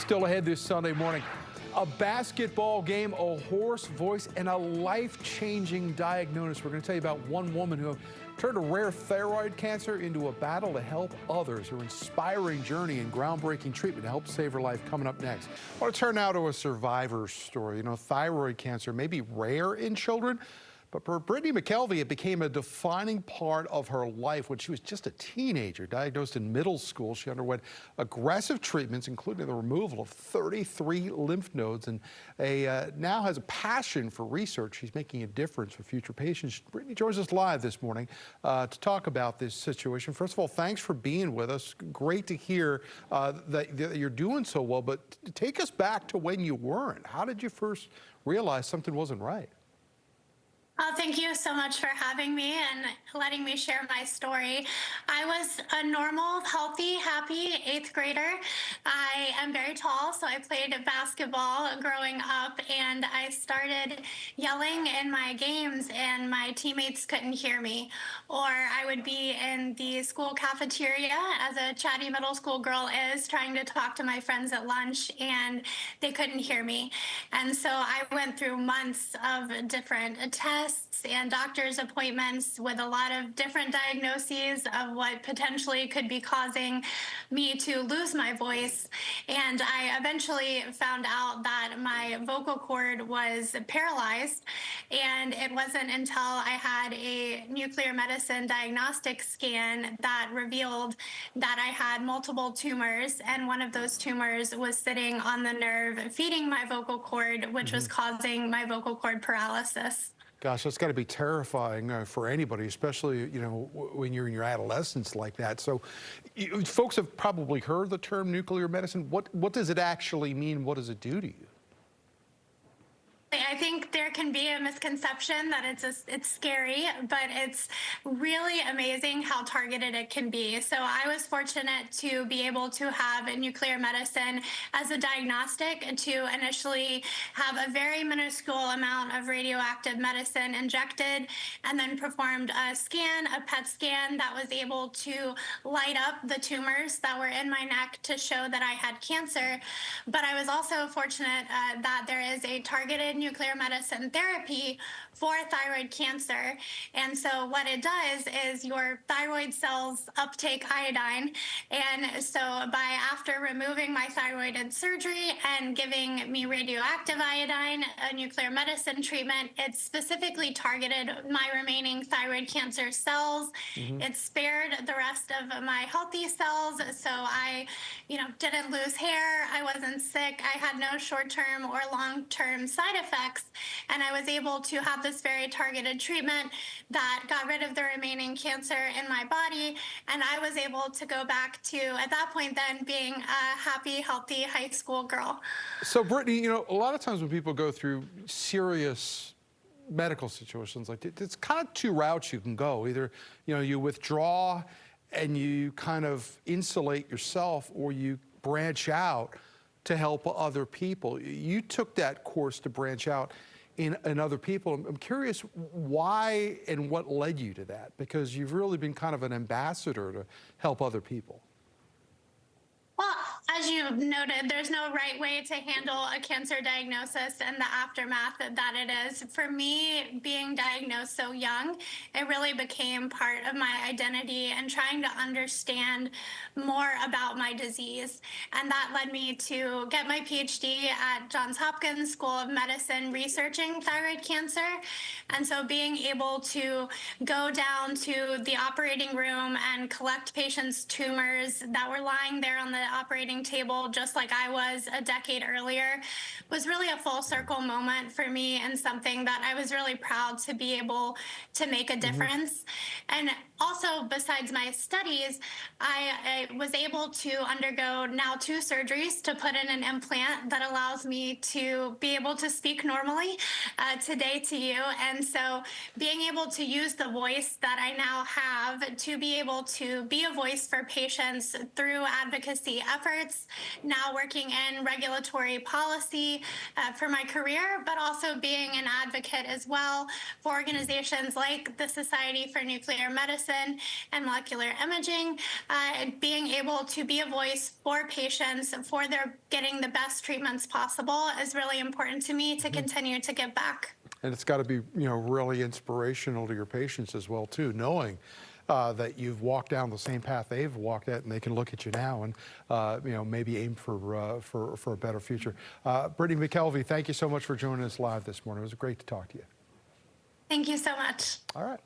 Still ahead this Sunday morning. A basketball game, a hoarse voice, and a life-changing diagnosis. We're going to tell you about one woman who turned a rare thyroid cancer into a battle to help others. Her inspiring journey and groundbreaking treatment to help save her life coming up next. I want to turn now to a survivor's story. You know, thyroid cancer may be rare in children, but for Brittany McKelvey, it became a defining part of her life when she was just a teenager. Diagnosed in middle school, she underwent aggressive treatments, including the removal of 33 lymph nodes, and now has a passion for research. She's making a difference for future patients. Brittany joins us live this morning to talk about this situation. First of all, thanks for being with us. Great to hear that you're doing so well, but take us back to when you weren't. How did you first realize something wasn't right? Thank you so much for having me and letting me share my story. I was a normal, healthy, happy 8th grader. I am very tall, so I played basketball growing up, and I started yelling in my games, and my teammates couldn't hear me. Or I would be in the school cafeteria, as a chatty middle school girl is, trying to talk to my friends at lunch, and they couldn't hear me. And so I went through months of different tests and doctor's appointments with a lot of different diagnoses of what potentially could be causing me to lose my voice. And I eventually found out that my vocal cord was paralyzed. And it wasn't until I had a nuclear medicine diagnostic scan that revealed that I had multiple tumors, and one of those tumors was sitting on the nerve feeding my vocal cord, which was causing my vocal cord paralysis. Gosh, that's got to be terrifying for anybody, especially, you know, when you're in your adolescence like that. So folks have probably heard the term nuclear medicine. What does it actually mean? What does it do to you? I think there can be a misconception that it's scary, but it's really amazing how targeted it can be. So I was fortunate to be able to have a nuclear medicine as a diagnostic, and to initially have a very minuscule amount of radioactive medicine injected, and then performed a scan, a PET scan, that was able to light up the tumors that were in my neck to show that I had cancer. But I was also fortunate that there is a targeted nuclear medicine therapy for thyroid cancer. And so what it does is your thyroid cells uptake iodine. And so after removing my thyroid in surgery and giving me radioactive iodine, a nuclear medicine treatment, it specifically targeted my remaining thyroid cancer cells. It spared the rest of my healthy cells. So I, didn't lose hair. I wasn't sick. I had no short-term or long-term side effects. And I was able to have this very targeted treatment that got rid of the remaining cancer in my body. And I was able to go back to, at that point then, being a happy, healthy high school girl. So Brittany, a lot of times when people go through serious medical situations like this, it's kind of two routes you can go. Either, you withdraw and you kind of insulate yourself, or you branch out to help other people. You took that course to branch out in other people. I'm curious why and what led you to that, because you've really been kind of an ambassador to help other people. Well, as you noted, there's no right way to handle a cancer diagnosis and the aftermath that it is. For me, being diagnosed so young, it really became part of my identity and trying to understand more about my disease. And that led me to get my PhD at Johns Hopkins School of Medicine researching thyroid cancer. And so being able to go down to the operating room and collect patients' tumors that were lying there on the operating table, just like I was a decade earlier, was really a full circle moment for me, and something that I was really proud to be able to make a difference. And also, besides my studies, I was able to undergo now 2 surgeries to put in an implant that allows me to be able to speak normally today to you. And so being able to use the voice that I now have to be able to be a voice for patients through advocacy efforts, now working in regulatory policy for my career, but also being an advocate as well for organizations like the Society for Nuclear Medicine, medicine and molecular imaging, and being able to be a voice for patients for their getting the best treatments possible is really important to me to continue to give back. And it's got to be, really inspirational to your patients as well, too, knowing that you've walked down the same path they've walked at, and they can look at you now and, maybe aim for a better future. Brittany McKelvey, thank you so much for joining us live this morning. It was great to talk to you. Thank you so much. All right.